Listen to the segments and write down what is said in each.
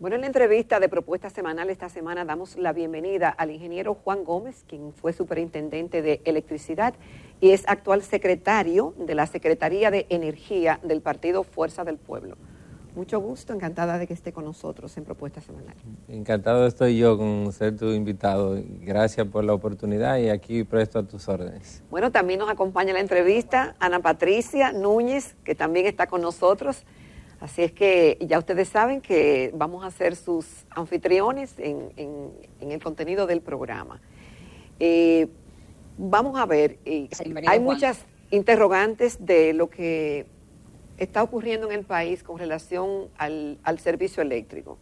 Bueno, en la entrevista de Propuesta Semanal esta semana damos la bienvenida al ingeniero Juan Gómez, quien fue superintendente de electricidad y es actual secretario de la Secretaría de Energía del Partido Fuerza del Pueblo. Mucho gusto, encantada de que esté con nosotros en Propuesta Semanal. Encantado estoy yo con ser tu invitado. Gracias por la oportunidad y aquí presto a tus órdenes. Bueno, también nos acompaña en la entrevista Ana Patricia Núñez, que también está con nosotros. Así es que ya ustedes saben que vamos a ser sus anfitriones en el contenido del programa. Vamos a ver, hay muchas interrogantes de lo que está ocurriendo en el país con relación al servicio eléctrico.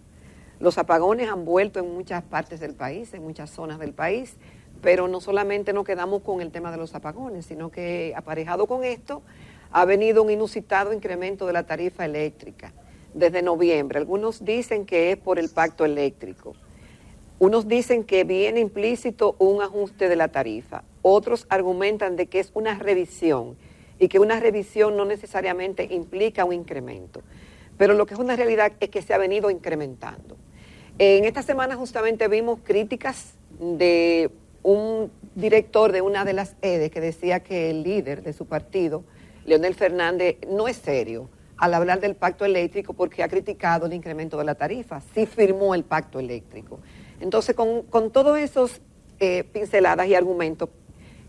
Los apagones han vuelto en muchas partes del país, en muchas zonas del país, pero no solamente nos quedamos con el tema de los apagones, sino que aparejado con esto ha venido un inusitado incremento de la tarifa eléctrica desde noviembre. Algunos dicen que es por el pacto eléctrico. Unos dicen que viene implícito un ajuste de la tarifa. Otros argumentan de que es una revisión y que una revisión no necesariamente implica un incremento. Pero lo que es una realidad es que se ha venido incrementando. En esta semana justamente vimos críticas de un director de una de las EDE que decía que el líder de su partido, Leonel Fernández, no es serio al hablar del pacto eléctrico porque ha criticado el incremento de la tarifa. Sí firmó el pacto eléctrico. Entonces, con todos esos pinceladas y argumentos,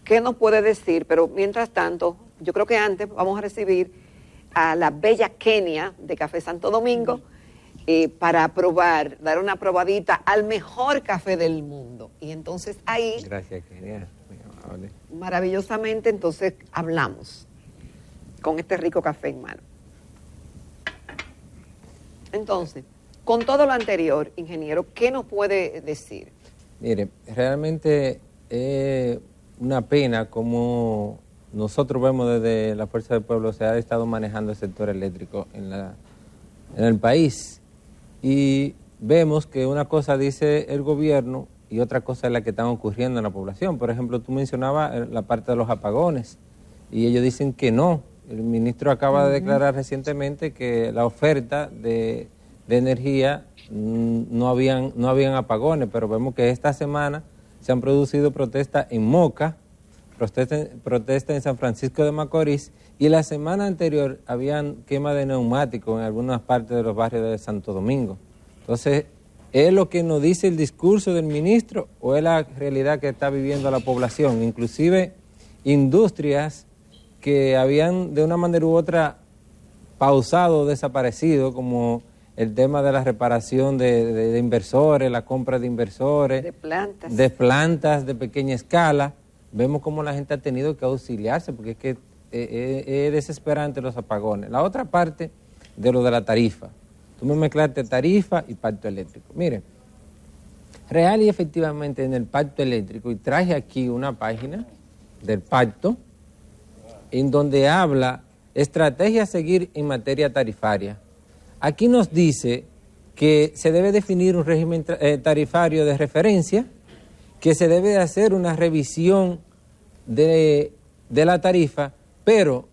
¿qué nos puede decir? Pero mientras tanto, yo creo que antes vamos a recibir a la bella Kenia de Café Santo Domingo para probar, dar una probadita al mejor café del mundo. Y entonces ahí... Gracias, Kenia. Muy amable. Maravillosamente, entonces hablamos con este rico café en mano. Entonces, con todo lo anterior, ingeniero, ¿qué nos puede decir? Mire, realmente es una pena como nosotros vemos desde la Fuerza del Pueblo se ha estado manejando el sector eléctrico en el país. Y vemos que una cosa dice el gobierno y otra cosa es la que está ocurriendo en la población. Por ejemplo, tú mencionabas la parte de los apagones y ellos dicen que no. El ministro acaba de declarar recientemente que la oferta de energía no habían apagones, pero vemos que esta semana se han producido protestas en Moca, protestas en San Francisco de Macorís y la semana anterior habían quema de neumáticos en algunas partes de los barrios de Santo Domingo. Entonces, ¿es lo que nos dice el discurso del ministro o es la realidad que está viviendo la población? Inclusive industrias que habían de una manera u otra pausado o desaparecido, como el tema de la reparación de inversores, la compra de inversores, de plantas de pequeña escala. Vemos cómo la gente ha tenido que auxiliarse porque es que es desesperante los apagones. La otra parte de lo de la tarifa. Tú me mezclaste tarifa y pacto eléctrico. Mire, real y efectivamente en el pacto eléctrico, y traje aquí una página del pacto, en donde habla estrategia a seguir en materia tarifaria. Aquí nos dice que se debe definir un régimen tarifario de referencia, que se debe hacer una revisión de la tarifa, pero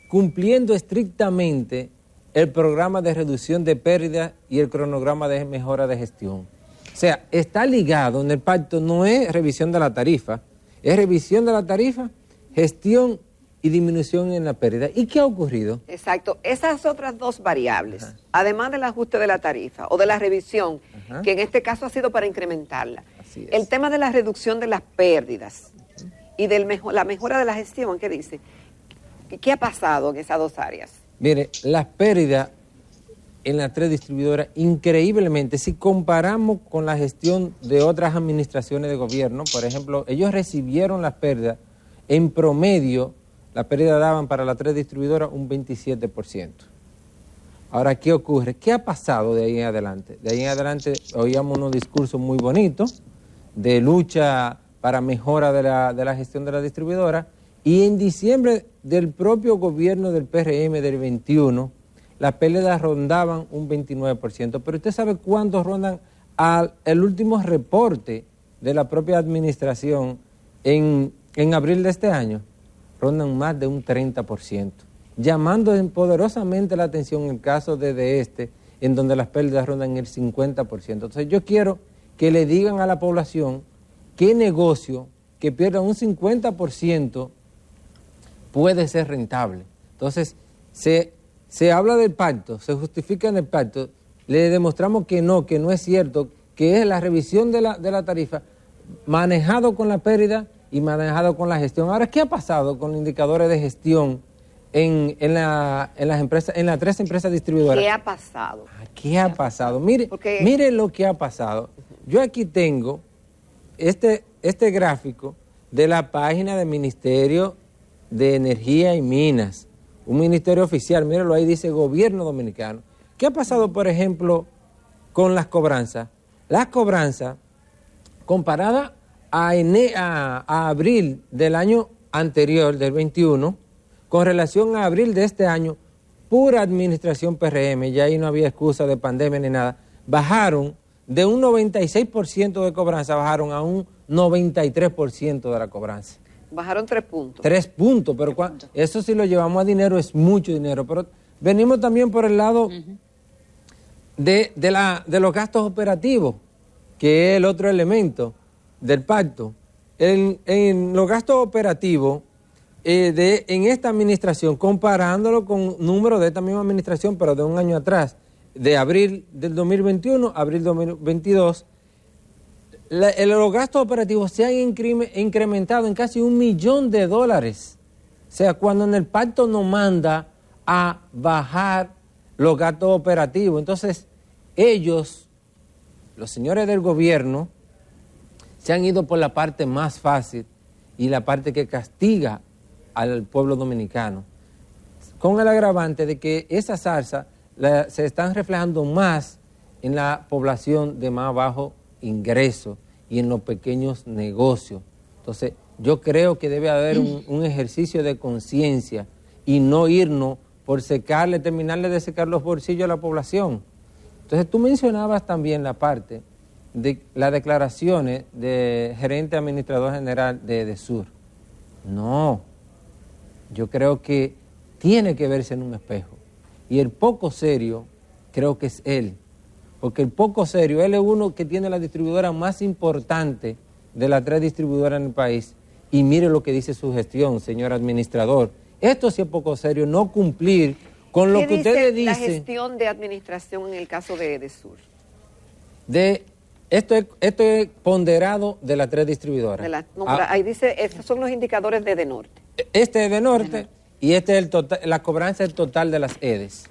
cumpliendo estrictamente el programa de reducción de pérdidas y el cronograma de mejora de gestión. O sea, está ligado en el pacto, no es revisión de la tarifa, es revisión de la tarifa, gestión y disminución en la pérdida. ¿Y qué ha ocurrido? Exacto, esas otras dos variables, además del ajuste de la tarifa o de la revisión, que en este caso ha sido para incrementarla. Así es. El tema de la reducción de las pérdidas y la mejora de la gestión, ¿qué dice? ¿Qué ha pasado en esas dos áreas? Mire, las pérdidas en las tres distribuidoras, increíblemente, si comparamos con la gestión de otras administraciones de gobierno, por ejemplo, ellos recibieron las pérdidas en promedio. La pérdida daban para las tres distribuidoras un 27%. Ahora, ¿qué ocurre? ¿Qué ha pasado de ahí en adelante? De ahí en adelante oíamos unos discursos muy bonitos de lucha para mejora de la gestión de la distribuidora y en diciembre del propio gobierno del PRM del 21, las pérdidas rondaban un 29%. Pero usted sabe cuánto rondan el último reporte de la propia administración en abril de este año. Rondan más de un 30%, llamando poderosamente la atención en el caso de este, en donde las pérdidas rondan el 50%. Entonces yo quiero que le digan a la población qué negocio que pierda un 50% puede ser rentable. Entonces se habla del pacto, se justifica en el pacto, le demostramos que no es cierto, que es la revisión de la tarifa manejado con la pérdida y manejado con la gestión. Ahora, ¿qué ha pasado con los indicadores de gestión en las empresas, en las 3 empresas distribuidoras? ¿Qué ha pasado? ¿Qué ha pasado? Mire lo que ha pasado. Yo aquí tengo este gráfico de la página del Ministerio de Energía y Minas, un ministerio oficial, míralo ahí, dice Gobierno Dominicano. ¿Qué ha pasado, por ejemplo, con las cobranzas? Las cobranzas, comparada a abril del año anterior, del 21, con relación a abril de este año, pura administración PRM, ya ahí no había excusa de pandemia ni nada, bajaron de un 96% de cobranza, bajaron a un 93% de la cobranza. Bajaron 3 puntos. 3 puntos, pero eso si lo llevamos a dinero es mucho dinero. Pero venimos también por el lado de los gastos operativos, que es el otro elemento del pacto. En los gastos operativos en esta administración, comparándolo con números de esta misma administración, pero de un año atrás, de abril del 2021 a abril 2022, los gastos operativos se han incrementado en casi $1 millón. O sea, cuando en el pacto nos manda a bajar los gastos operativos. Entonces, ellos, los señores del gobierno, se han ido por la parte más fácil y la parte que castiga al pueblo dominicano, con el agravante de que esa salsa se están reflejando más en la población de más bajo ingreso y en los pequeños negocios. Entonces, yo creo que debe haber un ejercicio de conciencia y no irnos por terminarle de secar los bolsillos a la población. Entonces, tú mencionabas también la parte de las declaraciones de gerente administrador general de EDESUR. No, yo creo que tiene que verse en un espejo. Y el poco serio, creo que es él. Porque el poco serio, él es uno que tiene la distribuidora más importante de las 3 distribuidoras en el país. Y mire lo que dice su gestión, señor administrador. Esto sí es poco serio, no cumplir con lo que ustedes dicen. ¿Qué dice la gestión de administración en el caso de EDESUR? Esto es ponderado de las 3 distribuidoras. Ahí dice, estos son los indicadores de EDENORTE. Este es de Norte y este es el total, la cobranza es total de las EDES.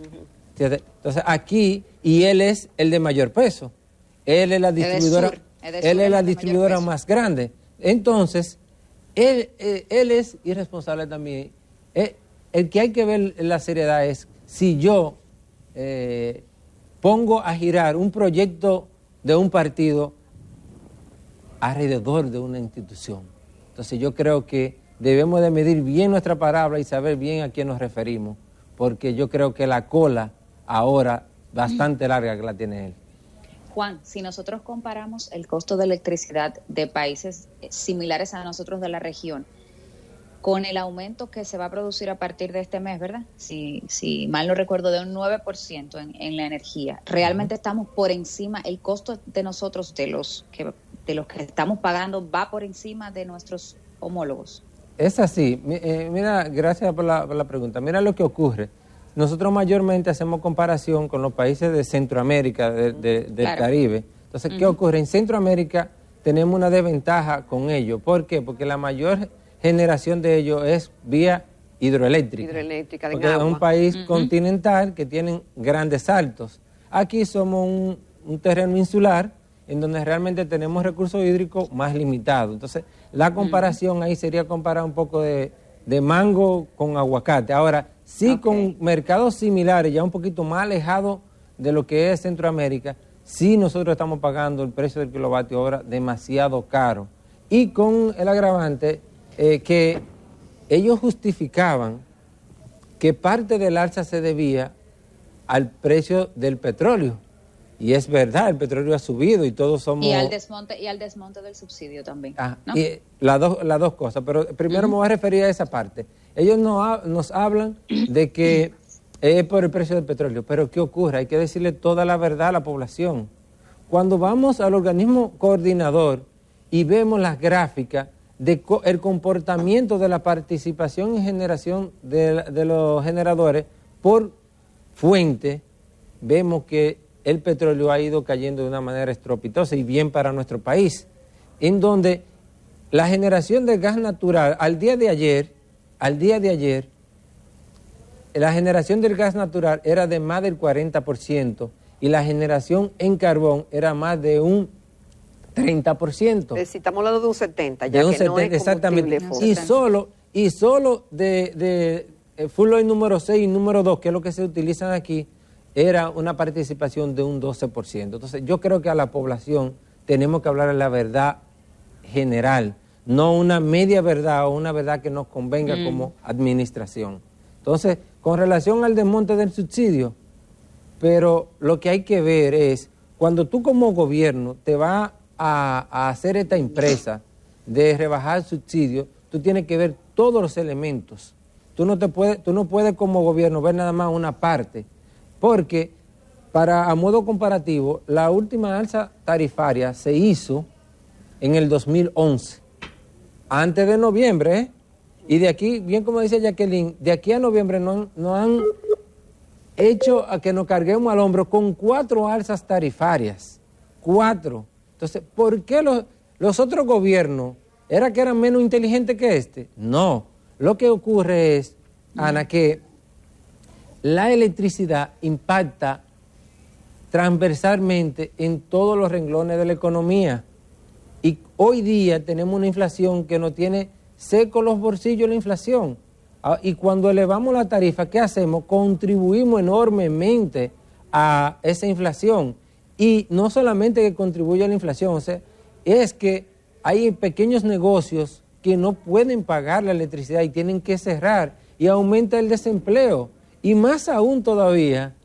Entonces aquí, y él es el de mayor peso. Él es la distribuidora, él es la distribuidora más grande. Entonces, él es irresponsable también. El que hay que ver la seriedad es si yo pongo a girar un proyecto de un partido alrededor de una institución. Entonces yo creo que debemos de medir bien nuestra palabra y saber bien a quién nos referimos, porque yo creo que la cola ahora bastante larga que la tiene él. Juan, si nosotros comparamos el costo de electricidad de países similares a nosotros de la región, con el aumento que se va a producir a partir de este mes, ¿verdad? Si mal no recuerdo, de un 9% en la energía. Realmente estamos por encima, el costo de nosotros, de los que estamos pagando, va por encima de nuestros homólogos. Es así. Mira, gracias por la pregunta. Mira lo que ocurre. Nosotros mayormente hacemos comparación con los países de Centroamérica, del Caribe. Entonces, ¿qué ocurre? En Centroamérica tenemos una desventaja con ellos. ¿Por qué? Porque la mayor generación de ellos es vía hidroeléctrica. Porque es un país continental que tienen grandes saltos. Aquí somos un terreno insular en donde realmente tenemos recursos hídricos más limitados. Entonces, la comparación ahí sería comparar un poco de mango con aguacate. Ahora, sí, con mercados similares, ya un poquito más alejados de lo que es Centroamérica, sí nosotros estamos pagando el precio del kilovatio hora demasiado caro. Y con el agravante que ellos justificaban que parte del alza se debía al precio del petróleo. Y es verdad, el petróleo ha subido y todos somos... Y al desmonte del subsidio también. ¿No? Y las dos cosas, pero primero me voy a referir a esa parte. Ellos nos hablan de que por el precio del petróleo. Pero ¿qué ocurre? Hay que decirle toda la verdad a la población. Cuando vamos al organismo coordinador y vemos las gráficas del comportamiento de la participación en generación de los generadores por fuente, vemos que el petróleo ha ido cayendo de una manera estrepitosa y bien para nuestro país, en donde la generación de gas natural al día de ayer, la generación del gas natural era de más del 40% y la generación en carbón era más de un 30%. Estamos hablando de un 70%, ya que no es combustible fósil. Y solo de full oil número 6 y número 2, que es lo que se utilizan aquí, era una participación de un 12%. Entonces yo creo que a la población tenemos que hablar la verdad general, no una media verdad o una verdad que nos convenga como administración. Entonces, con relación al desmonte del subsidio, pero lo que hay que ver es, cuando tú como gobierno te vas a hacer esta empresa de rebajar subsidios, tú tienes que ver todos los elementos. Tú no puedes como gobierno ver nada más una parte, porque a modo comparativo, la última alza tarifaria se hizo en el 2011, antes de noviembre, ¿eh? Y de aquí, bien como dice Jacqueline, de aquí a noviembre no han hecho a que nos carguemos al hombro con 4 alzas tarifarias. 4. Entonces, ¿por qué los otros gobiernos era que eran menos inteligentes que este? No. Lo que ocurre es, Ana, que la electricidad impacta transversalmente en todos los renglones de la economía. Y hoy día tenemos una inflación que nos tiene seco los bolsillos la inflación. Y cuando elevamos la tarifa, ¿qué hacemos? Contribuimos enormemente a esa inflación. Y no solamente que contribuye a la inflación, o sea, es que hay pequeños negocios que no pueden pagar la electricidad y tienen que cerrar, y aumenta el desempleo. Y más aún todavía,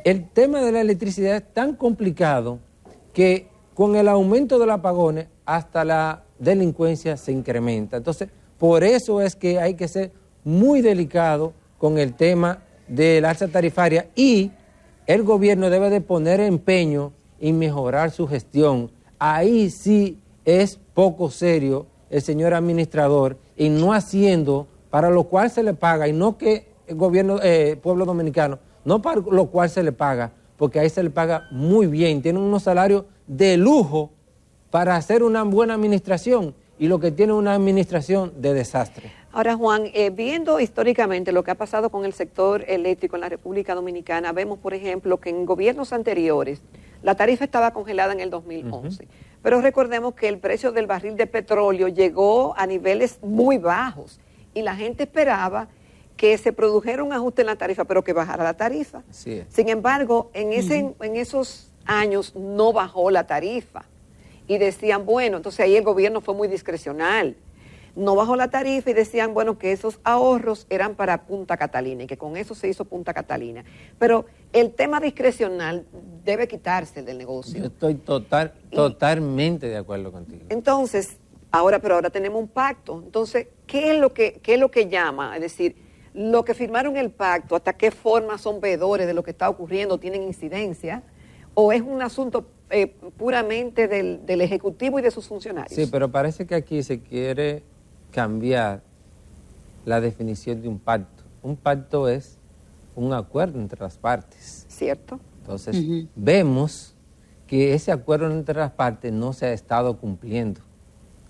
el tema de la electricidad es tan complicado que con el aumento de los apagones hasta la delincuencia se incrementa. Entonces, por eso es que hay que ser muy delicado con el tema de la alza tarifaria, y el gobierno debe de poner empeño en mejorar su gestión. Ahí sí es poco serio el señor administrador en no haciendo para lo cual se le paga, y no que el gobierno, pueblo dominicano, no para lo cual se le paga, porque ahí se le paga muy bien, tienen unos salarios de lujo para hacer una buena administración, y lo que tiene una administración de desastre. Ahora, Juan, viendo históricamente lo que ha pasado con el sector eléctrico en la República Dominicana, vemos, por ejemplo, que en gobiernos anteriores la tarifa estaba congelada en el 2011, pero recordemos que el precio del barril de petróleo llegó a niveles muy bajos y la gente esperaba que se produjera un ajuste en la tarifa, pero que bajara la tarifa. Sí. Sin embargo, en esos años no bajó la tarifa. Y decían, bueno, entonces ahí el gobierno fue muy discrecional. No bajó la tarifa y decían, bueno, que esos ahorros eran para Punta Catalina y que con eso se hizo Punta Catalina. Pero el tema discrecional debe quitarse del negocio. Yo estoy totalmente de acuerdo contigo. Entonces, ahora tenemos un pacto. Entonces, ¿qué es lo que llama? Es decir, lo que firmaron el pacto, ¿hasta qué forma son veedores de lo que está ocurriendo, tienen incidencia? ¿O es un asunto puramente del Ejecutivo y de sus funcionarios? Sí, pero parece que aquí se quiere cambiar la definición de un pacto. Un pacto es un acuerdo entre las partes. ¿Cierto? Entonces, vemos que ese acuerdo entre las partes no se ha estado cumpliendo,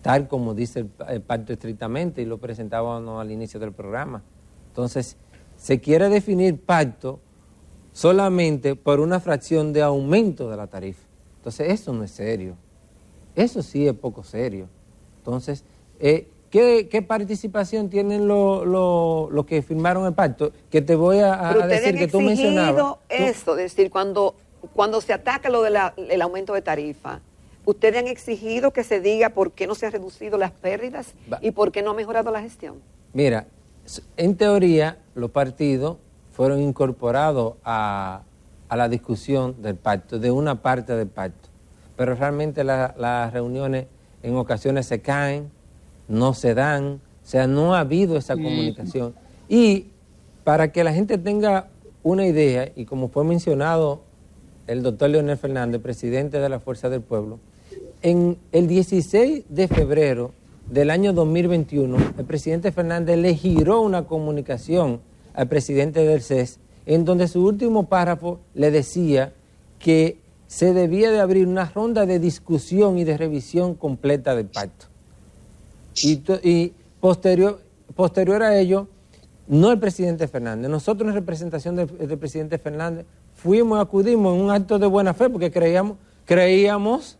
tal como dice el pacto estrictamente, y lo presentábamos al inicio del programa. Entonces, se quiere definir pacto solamente por una fracción de aumento de la tarifa. Entonces, eso no es serio. Eso sí es poco serio. Entonces, ¿qué participación tienen los que firmaron el pacto? Que te voy a decir que tú mencionabas. Eso, es decir, cuando se ataca lo del aumento de tarifa, ¿ustedes han exigido que se diga por qué no se han reducido las pérdidas y por qué no ha mejorado la gestión? Mira, en teoría, los partidos fueron incorporados a la discusión del pacto, de una parte del pacto. Pero realmente las reuniones en ocasiones se caen, no se dan, o sea, no ha habido esa comunicación. Y para que la gente tenga una idea, y como fue mencionado el doctor Leonel Fernández, presidente de la Fuerza del Pueblo, en el 16 de febrero del año 2021, el presidente Fernández le giró una comunicación al presidente del CES, en donde su último párrafo le decía que se debía de abrir una ronda de discusión y de revisión completa del pacto. Y posterior a ello, no el presidente Fernández, nosotros en representación del presidente Fernández acudimos en un acto de buena fe porque creíamos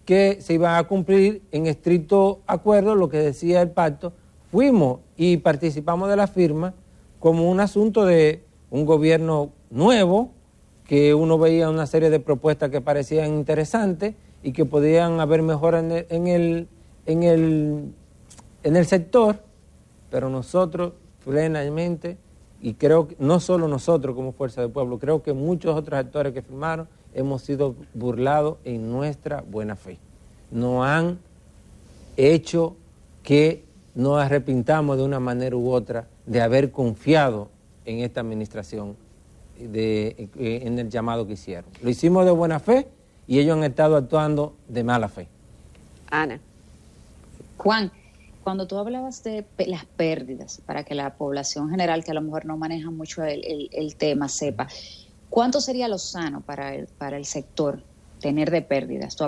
que se iba a cumplir en estricto acuerdo lo que decía el pacto. Fuimos y participamos de la firma como un asunto de un gobierno nuevo, que uno veía una serie de propuestas que parecían interesantes y que podían haber mejoras en el sector, pero nosotros plenamente, y creo que no solo nosotros como Fuerza del Pueblo, creo que muchos otros actores que firmaron hemos sido burlados en nuestra buena fe. Nos han hecho que nos arrepintamos de una manera u otra de haber confiado en esta administración, en el llamado que hicieron. Lo hicimos de buena fe y ellos han estado actuando de mala fe. Ana. Juan, cuando tú hablabas de las pérdidas, para que la población general, que a lo mejor no maneja mucho el tema, sepa, ¿cuánto sería lo sano para el sector tener de pérdidas? Tú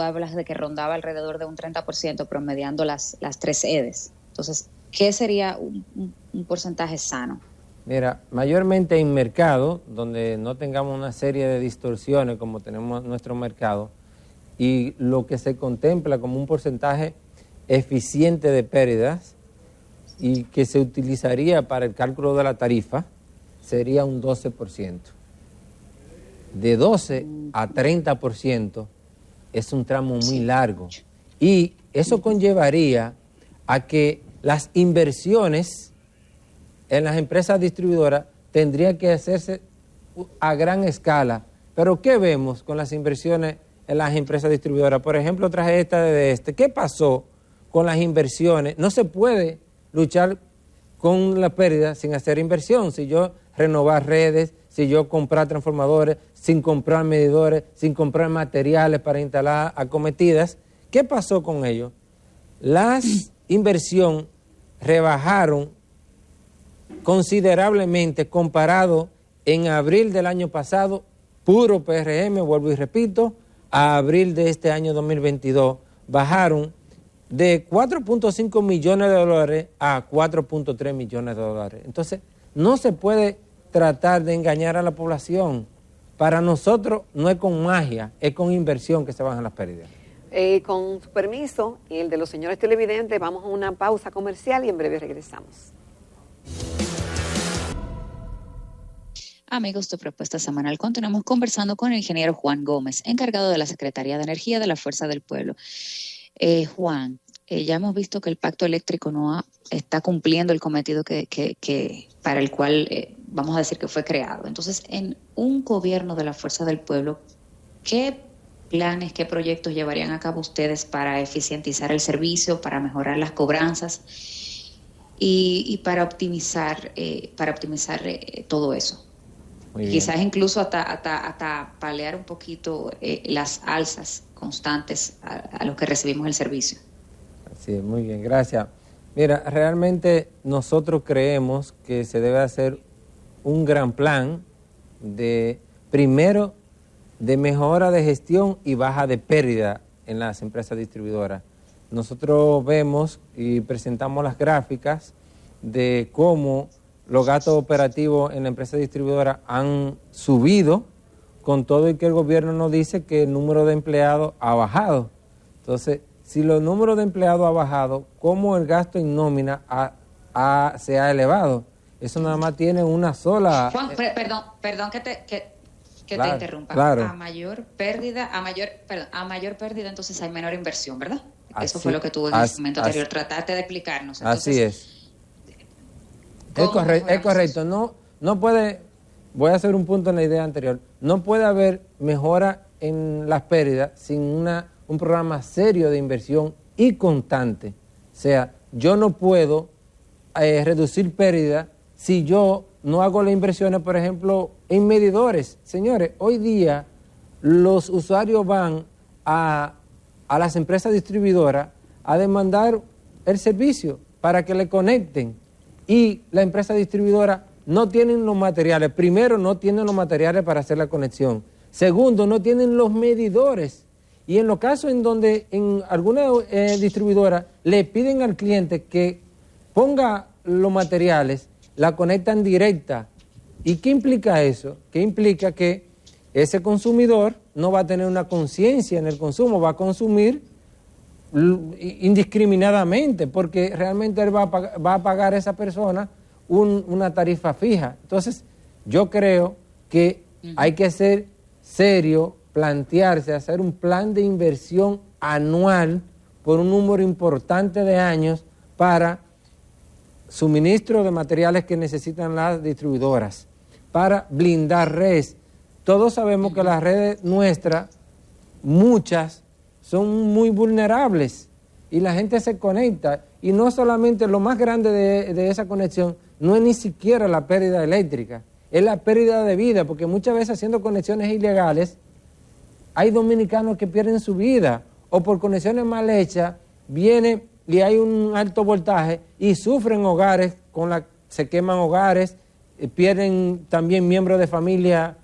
hablas de que rondaba alrededor de un 30% promediando las 3 EDES. Entonces, ¿qué sería un porcentaje sano? Mira, mayormente en mercado, donde no tengamos una serie de distorsiones como tenemos en nuestro mercado, y lo que se contempla como un porcentaje eficiente de pérdidas y que se utilizaría para el cálculo de la tarifa, sería un 12%. De 12 a 30% es un tramo muy largo, y eso conllevaría a que las inversiones en las empresas distribuidoras tendrían que hacerse a gran escala. Pero ¿qué vemos con las inversiones en las empresas distribuidoras? Por ejemplo, traje esta de este. ¿Qué pasó con las inversiones? No se puede luchar con la pérdida sin hacer inversión. Si yo renovar redes, si yo comprar transformadores, sin comprar medidores, sin comprar materiales para instalar acometidas, ¿qué pasó con ellos? Las inversiones rebajaron considerablemente comparado en abril del año pasado, puro PRM, vuelvo y repito, a abril de este año 2022, bajaron de 4.5 millones de dólares a 4.3 millones de dólares. Entonces, no se puede tratar de engañar a la población. Para nosotros no es con magia, es con inversión que se bajan las pérdidas. Con su permiso y el de los señores televidentes, vamos a una pausa comercial y en breve regresamos. Amigos de Propuesta Semanal, continuamos conversando con el ingeniero Juan Gómez, encargado de la Secretaría de Energía de la Fuerza del Pueblo. Juan, ya hemos visto que el pacto eléctrico no está cumpliendo el cometido que para el cual vamos a decir que fue creado. Entonces, en un gobierno de la Fuerza del Pueblo, ¿qué planes, qué proyectos llevarían a cabo ustedes para eficientizar el servicio, para mejorar las cobranzas y para optimizar todo eso? Quizás incluso hasta paliar un poquito las alzas constantes a los que recibimos el servicio. Así es, muy bien, gracias. Mira, realmente nosotros creemos que se debe hacer un gran plan primero de mejora de gestión y baja de pérdida en las empresas distribuidoras. Nosotros vemos y presentamos las gráficas de cómo los gastos operativos en la empresa distribuidora han subido, con todo y que el gobierno nos dice que el número de empleados ha bajado. Entonces, si los números de empleados ha bajado, ¿cómo el gasto en nómina se ha elevado? Eso nada más tiene una sola... Juan, perdón que te interrumpa. Claro. A mayor pérdida, entonces hay menor inversión, ¿verdad? Eso fue lo que tú en el momento anterior trataste de explicarnos. Entonces, así es. Es correcto. No puede, voy a hacer un punto en la idea anterior, no puede haber mejora en las pérdidas sin un programa serio de inversión y constante. O sea, yo no puedo reducir pérdidas si yo no hago las inversiones, por ejemplo, en medidores? Señores, hoy día los usuarios van a las empresas distribuidoras a demandar el servicio para que le conecten, y la empresa distribuidora no tienen los materiales. Primero, no tienen los materiales para hacer la conexión. Segundo, no tienen los medidores. Y en los casos en donde en alguna distribuidora le piden al cliente que ponga los materiales, la conectan directa. ¿Y qué implica eso? Que implica que ese consumidor no va a tener una conciencia en el consumo, va a consumir indiscriminadamente, porque realmente él va a pagar a esa persona una tarifa fija. Entonces, yo creo que hay que ser serio, plantearse, hacer un plan de inversión anual por un número importante de años para suministro de materiales que necesitan las distribuidoras, para blindar redes. Todos sabemos que las redes nuestras, muchas, son muy vulnerables y la gente se conecta, y no solamente lo más grande de esa conexión no es ni siquiera la pérdida eléctrica, es la pérdida de vida, porque muchas veces haciendo conexiones ilegales hay dominicanos que pierden su vida, o por conexiones mal hechas viene y hay un alto voltaje y sufren hogares, se queman hogares, pierden también miembros de familia,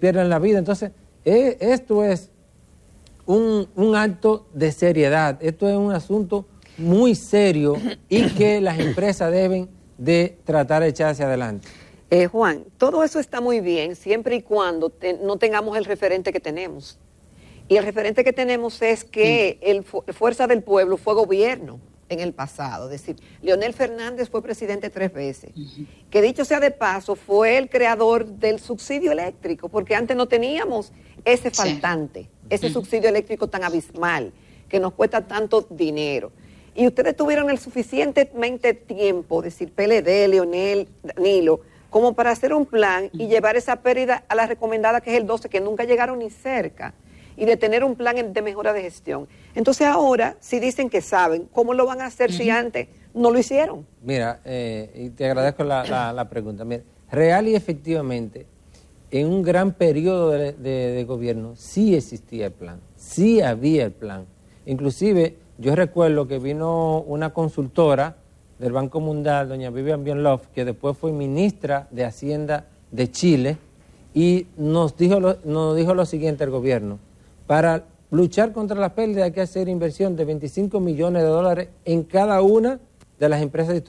pierden la vida. Entonces, esto es un acto de seriedad, esto es un asunto muy serio y que las empresas deben de tratar de echar hacia adelante. Juan, todo eso está muy bien siempre y cuando no tengamos el referente que tenemos. Y el referente que tenemos es que Fuerza del Pueblo fue gobierno en el pasado. Es decir, Leonel Fernández fue presidente 3 veces. Que dicho sea de paso, fue el creador del subsidio eléctrico, porque antes no teníamos ese faltante, ese subsidio eléctrico tan abismal, que nos cuesta tanto dinero. Y ustedes tuvieron el suficientemente tiempo, es decir, PLD, Leonel, Danilo, como para hacer un plan y llevar esa pérdida a la recomendada, que es el 12, que nunca llegaron ni cerca, y de tener un plan de mejora de gestión. Entonces ahora, si dicen que saben, ¿cómo lo van a hacer si antes no lo hicieron? Mira, y te agradezco la pregunta. Mira, real y efectivamente, en un gran periodo de gobierno sí existía el plan, sí había el plan. Inclusive, yo recuerdo que vino una consultora del Banco Mundial, doña Vivian Bienloff, que después fue ministra de Hacienda de Chile, y nos dijo lo siguiente al gobierno: para luchar contra las pérdidas hay que hacer inversión de $25 millones en cada una de las empresas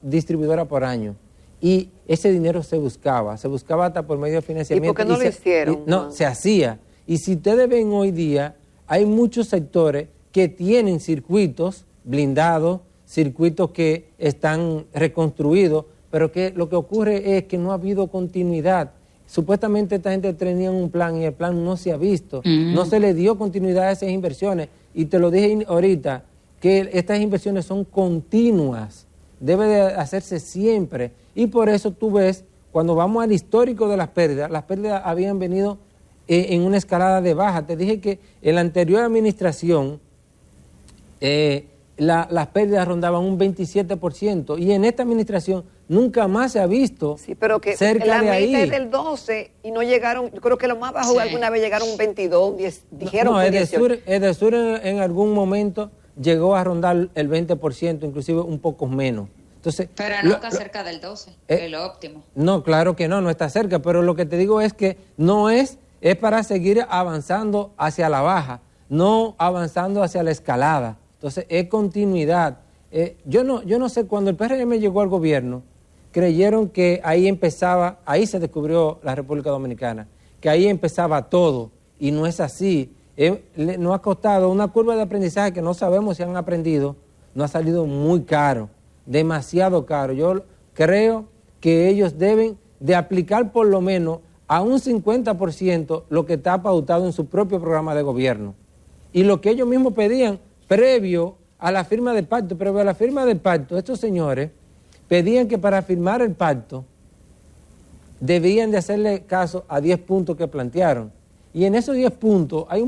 distribuidoras por año. Y ese dinero se buscaba hasta por medio de financiamiento. ¿Y por qué no lo hicieron? No, se hacía. Y si ustedes ven hoy día, hay muchos sectores que tienen circuitos blindados, circuitos que están reconstruidos, pero que lo que ocurre es que no ha habido continuidad. Supuestamente esta gente tenía un plan y el plan no se ha visto, no se le dio continuidad a esas inversiones, y te lo dije ahorita, que estas inversiones son continuas, debe de hacerse siempre, y por eso tú ves, cuando vamos al histórico de las pérdidas habían venido en una escalada de baja. Te dije que en la anterior administración las pérdidas rondaban un 27%, y en esta administración nunca más se ha visto pero que cerca de ahí. La meta es del 12 y no llegaron. Yo creo que lo más bajo alguna vez llegaron un 22, 10, dijeron no, que 18. Edesur en algún momento llegó a rondar el 20%, inclusive un poco menos. Entonces, pero nunca cerca del 12, es lo óptimo. No, claro que no está cerca, pero lo que te digo es que no es para seguir avanzando hacia la baja, no avanzando hacia la escalada. Entonces, es continuidad. Yo no sé, cuando el PRM llegó al gobierno, creyeron que ahí se descubrió la República Dominicana, que ahí empezaba todo, y no es así. Nos ha costado una curva de aprendizaje que no sabemos si han aprendido, nos ha salido muy caro, demasiado caro. Yo creo que ellos deben de aplicar por lo menos a un 50% lo que está pautado en su propio programa de gobierno. Y lo que ellos mismos pedían previo a la firma del pacto, estos señores pedían que para firmar el pacto debían de hacerle caso a 10 puntos que plantearon. Y en esos 10 puntos hay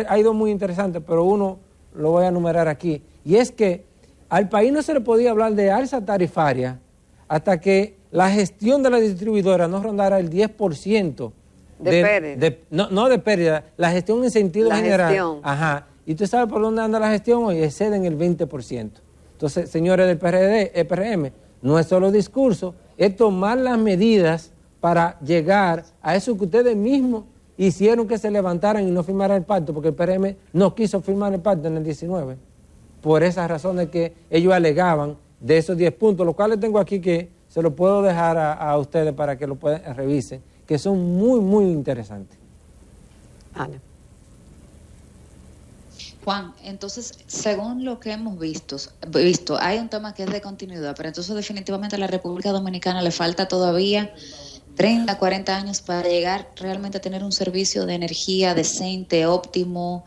hay dos muy interesantes, pero uno lo voy a enumerar aquí. Y es que al país no se le podía hablar de alza tarifaria hasta que la gestión de la distribuidora no rondara el 10% de pérdida. No de pérdida, la gestión en sentido la general. Gestión. Ajá. Y tú sabes por dónde anda la gestión hoy, exceden el 20%. Entonces, señores del PRM, no es solo discurso, es tomar las medidas para llegar a eso que ustedes mismos hicieron que se levantaran y no firmaran el pacto, porque el PRM no quiso firmar el pacto en el 19, por esas razones que ellos alegaban de esos 10 puntos, los cuales tengo aquí que se los puedo dejar a ustedes para que lo revisen, que son muy, muy interesantes. Ana. Juan, entonces, según lo que hemos visto, hay un tema que es de continuidad, pero entonces definitivamente a la República Dominicana le falta todavía 30, 40 años para llegar realmente a tener un servicio de energía decente, óptimo,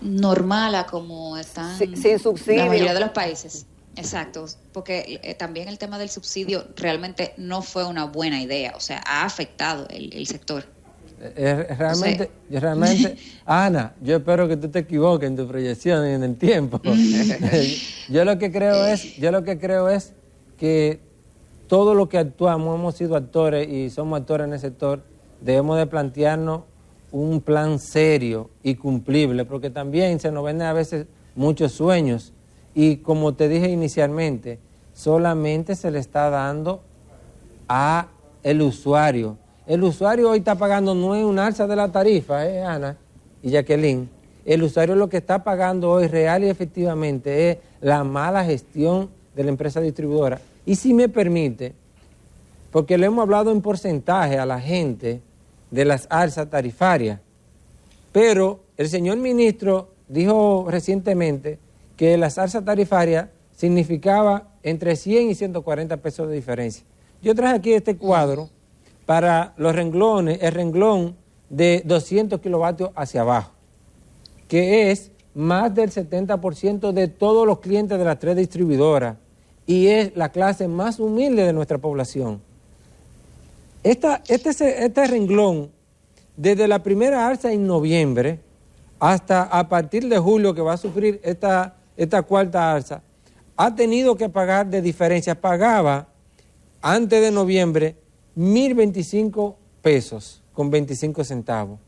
normal a como están sin subsidio. La mayoría de los países. Exacto, porque también el tema del subsidio realmente no fue una buena idea, o sea, ha afectado el sector. Realmente, Ana, yo espero que tú te equivoques en tu proyección y en el tiempo. Yo lo que creo es que todo lo que actuamos, hemos sido actores y somos actores en el sector, debemos de plantearnos un plan serio y cumplible, porque también se nos venden a veces muchos sueños y como te dije inicialmente, solamente se le está dando a el usuario. El usuario hoy está pagando no es un alza de la tarifa, Ana y Jacqueline. El usuario lo que está pagando hoy real y efectivamente es la mala gestión de la empresa distribuidora. Y si me permite, porque le hemos hablado en porcentaje a la gente de las alzas tarifarias, pero el señor ministro dijo recientemente que las alzas tarifarias significaba entre 100 y 140 pesos de diferencia. Yo traje aquí este cuadro para los renglones, el renglón de 200 kilovatios hacia abajo, que es más del 70% de todos los clientes de las 3 distribuidoras y es la clase más humilde de nuestra población. Este renglón, desde la primera alza en noviembre hasta a partir de julio que va a sufrir esta cuarta alza, ha tenido que pagar de diferencia. Pagaba antes de noviembre 1.025 pesos con 25 centavos.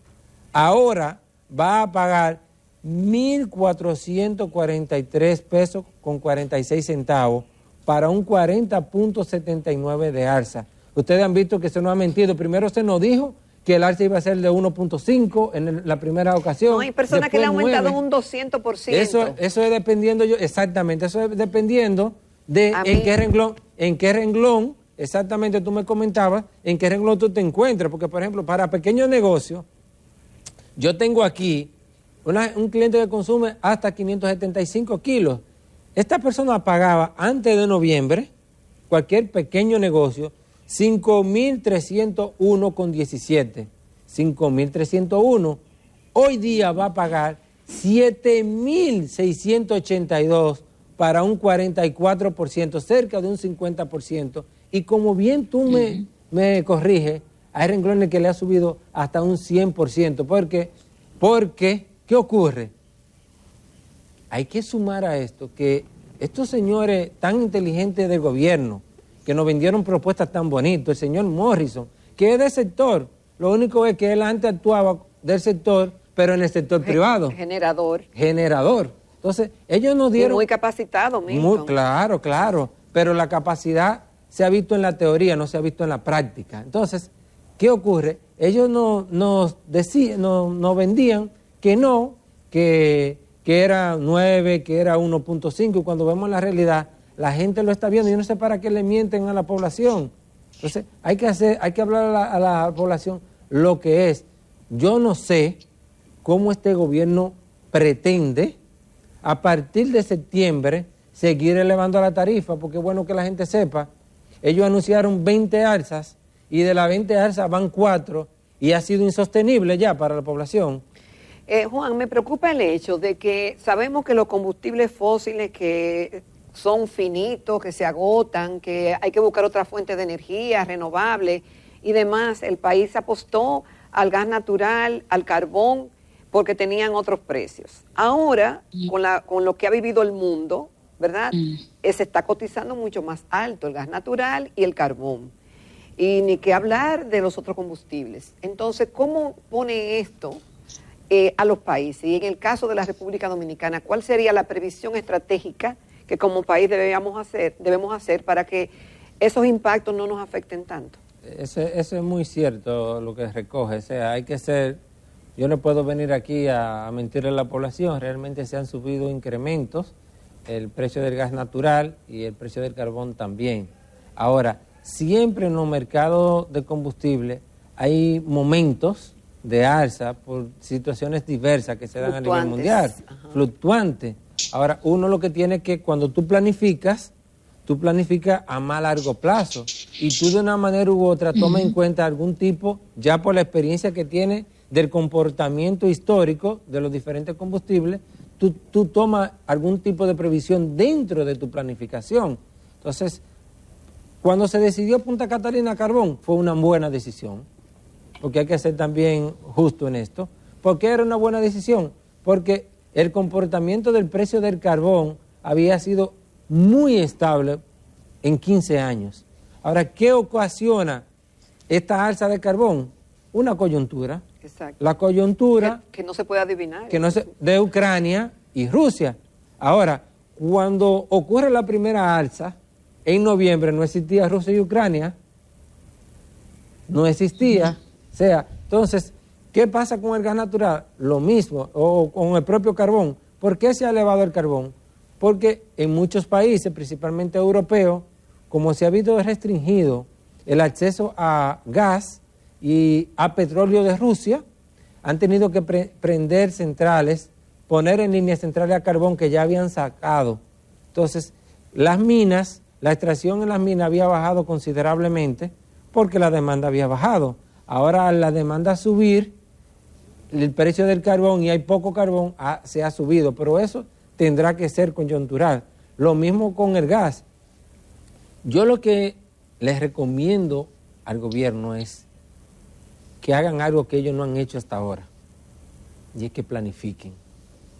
Ahora va a pagar 1.443 pesos con 46 centavos para un 40.79 de alza. Ustedes han visto que se nos ha mentido. Primero se nos dijo que el alza iba a ser de 1.5 en la primera ocasión. No, hay personas que le han aumentado 9. Un 200%. Eso es dependiendo, exactamente, eso es dependiendo de en qué renglón, exactamente tú me comentabas, en qué renglón tú te encuentras. Porque, por ejemplo, para pequeños negocios, yo tengo aquí un cliente que consume hasta 575 kilos. Esta persona pagaba antes de noviembre, cualquier pequeño negocio, 5.301,17. 5.301. Hoy día va a pagar 7.682 para un 44%, cerca de un 50%. Y como bien tú me corriges, hay renglones que le ha subido hasta un 100%. Porque, ¿qué ocurre? Hay que sumar a esto que estos señores tan inteligentes del gobierno, que nos vendieron propuestas tan bonitas, el señor Morrison, que es del sector, lo único es que él antes actuaba del sector, pero en el sector privado. Generador. Entonces, ellos nos dieron... Y muy capacitado mismo. Muy claro, pero la capacidad se ha visto en la teoría, no se ha visto en la práctica. Entonces, ¿qué ocurre? Ellos nos vendían que no, que era 9, que era 1.5, y cuando vemos la realidad, la gente lo está viendo. Yo no sé para qué le mienten a la población. Entonces, hay que hablar a la población lo que es. Yo no sé cómo este gobierno pretende, a partir de septiembre, seguir elevando la tarifa, porque es bueno que la gente sepa. Ellos anunciaron 20 alzas, y de las 20 alzas van 4, y ha sido insostenible ya para la población. Juan, me preocupa el hecho de que sabemos que los combustibles fósiles que son finitos, que se agotan, que hay que buscar otra fuente de energía renovable y demás. El país apostó al gas natural, al carbón, porque tenían otros precios. Ahora, con lo que ha vivido el mundo, ¿verdad? Se está cotizando mucho más alto el gas natural y el carbón. Y ni que hablar de los otros combustibles. Entonces, ¿cómo pone esto a los países? Y en el caso de la República Dominicana, ¿cuál sería la previsión estratégica que como país debemos hacer para que esos impactos no nos afecten tanto? Eso es muy cierto lo que recoge. O sea, hay que ser... Yo no puedo venir aquí a mentirle a la población. Realmente se han subido incrementos, el precio del gas natural y el precio del carbón también. Ahora, siempre en los mercados de combustible hay momentos de alza por situaciones diversas que se dan a nivel mundial, fluctuantes. Ahora, uno lo que tiene que cuando tú planificas a más largo plazo y tú de una manera u otra tomas en cuenta algún tipo, ya por la experiencia que tienes del comportamiento histórico de los diferentes combustibles, tú tomas algún tipo de previsión dentro de tu planificación. Entonces, cuando se decidió Punta Catalina Carbón, fue una buena decisión, porque hay que ser también justo en esto. ¿Por qué era una buena decisión? Porque el comportamiento del precio del carbón había sido muy estable en 15 años. Ahora, ¿qué ocasiona esta alza de carbón? Una coyuntura. Exacto. La coyuntura... Que no se puede adivinar. De Ucrania y Rusia. Ahora, cuando ocurre la primera alza, en noviembre no existía Rusia y Ucrania, no existía. O sea, entonces, ¿qué pasa con el gas natural? Lo mismo, o con el propio carbón. ¿Por qué se ha elevado el carbón? Porque en muchos países, principalmente europeos, como se ha visto restringido el acceso a gas y a petróleo de Rusia, han tenido que prender centrales, poner en línea centrales a carbón que ya habían sacado. Entonces, las minas, la extracción en las minas había bajado considerablemente porque la demanda había bajado. Ahora la demanda subir, el precio del carbón y hay poco carbón se ha subido, pero eso tendrá que ser coyuntural. Lo mismo con el gas. Yo lo que les recomiendo al gobierno es que hagan algo que ellos no han hecho hasta ahora, y es que planifiquen.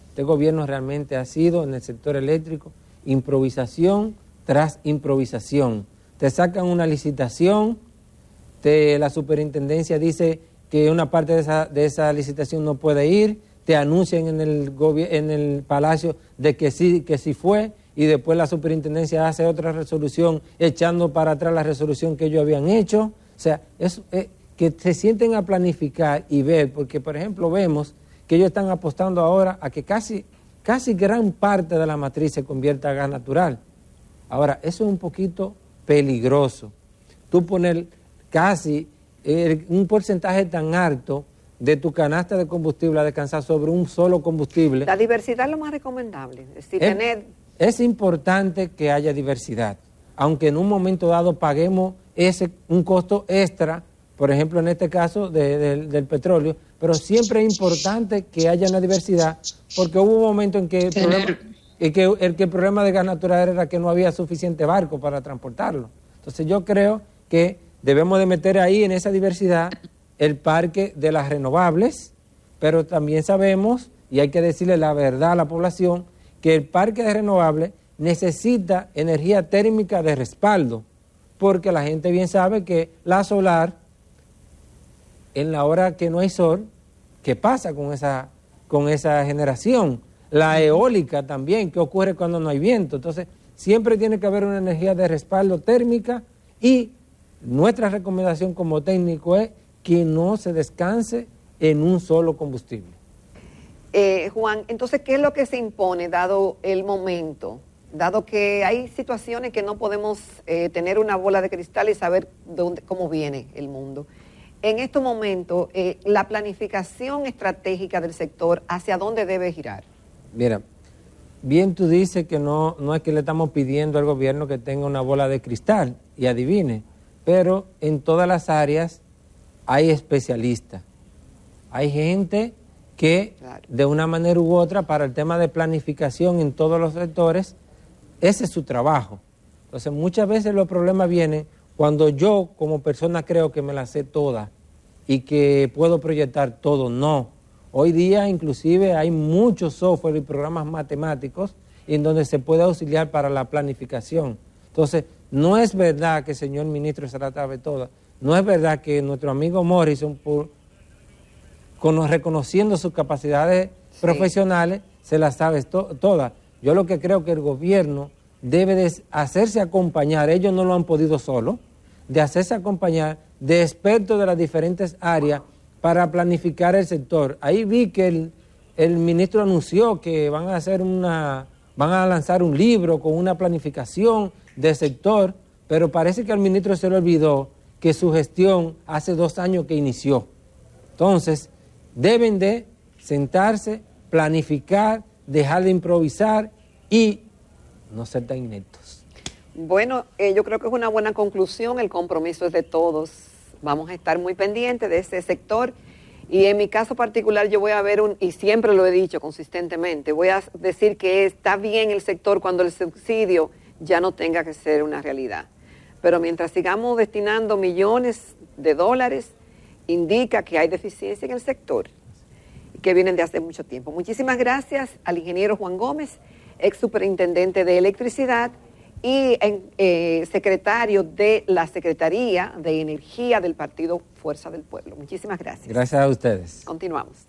Este gobierno realmente ha sido en el sector eléctrico improvisación tras improvisación. Te sacan una licitación, la superintendencia dice que una parte de esa licitación no puede ir, te anuncian en el palacio de que sí fue, y después la superintendencia hace otra resolución echando para atrás la resolución que ellos habían hecho. O sea, que se sienten a planificar y ver, porque por ejemplo vemos que ellos están apostando ahora a que casi gran parte de la matriz se convierta a gas natural. Ahora, eso es un poquito peligroso. Tú poner casi un porcentaje tan alto de tu canasta de combustible a descansar sobre un solo combustible. La diversidad es lo más recomendable. Es importante que haya diversidad, aunque en un momento dado paguemos un costo extra, por ejemplo en este caso del petróleo, pero siempre es importante que haya una diversidad, porque hubo un momento en que el problema de gas natural era que no había suficiente barco para transportarlo. Entonces yo creo que debemos de meter ahí en esa diversidad el parque de las renovables, pero también sabemos, y hay que decirle la verdad a la población, que el parque de renovables necesita energía térmica de respaldo, porque la gente bien sabe que la solar, en la hora que no hay sol, ¿qué pasa con esa generación? La eólica también, ¿qué ocurre cuando no hay viento? Entonces, siempre tiene que haber una energía de respaldo térmica, y nuestra recomendación como técnico es que no se descanse en un solo combustible. Juan, entonces, ¿qué es lo que se impone dado el momento? Dado que hay situaciones que no podemos tener una bola de cristal y saber cómo viene el mundo. En estos momentos, la planificación estratégica del sector, ¿hacia dónde debe girar? Mira, bien tú dices que no es que le estamos pidiendo al gobierno que tenga una bola de cristal y adivine, pero en todas las áreas hay especialistas. Hay gente que de una manera u otra, para el tema de planificación en todos los sectores, ese es su trabajo. Entonces muchas veces los problemas vienen cuando yo como persona creo que me la sé toda y que puedo proyectar todo. No. Hoy día inclusive hay muchos software y programas matemáticos y en donde se puede auxiliar para la planificación. Entonces, no es verdad que el señor ministro se la sabe toda, no es verdad que nuestro amigo Morrison, reconociendo sus capacidades profesionales, se las sabe todas. Yo lo que creo que el gobierno debe de hacerse acompañar, ellos no lo han podido solo, de hacerse acompañar de expertos de las diferentes áreas para planificar el sector. Ahí vi que el ministro anunció que van a lanzar un libro con una planificación del sector, pero parece que al ministro se le olvidó que su gestión hace 2 años que inició. Entonces, deben de sentarse, planificar, dejar de improvisar y no ser tan ineptos. Bueno, yo creo que es una buena conclusión, el compromiso es de todos. Vamos a estar muy pendientes de este sector y en mi caso particular yo voy a ver y siempre lo he dicho consistentemente, voy a decir que está bien el sector cuando el subsidio ya no tenga que ser una realidad. Pero mientras sigamos destinando millones de dólares, indica que hay deficiencia en el sector, que vienen de hace mucho tiempo. Muchísimas gracias al ingeniero Juan Gómez, ex superintendente de electricidad y secretario de la Secretaría de Energía del Partido Fuerza del Pueblo. Muchísimas gracias. Gracias a ustedes. Continuamos.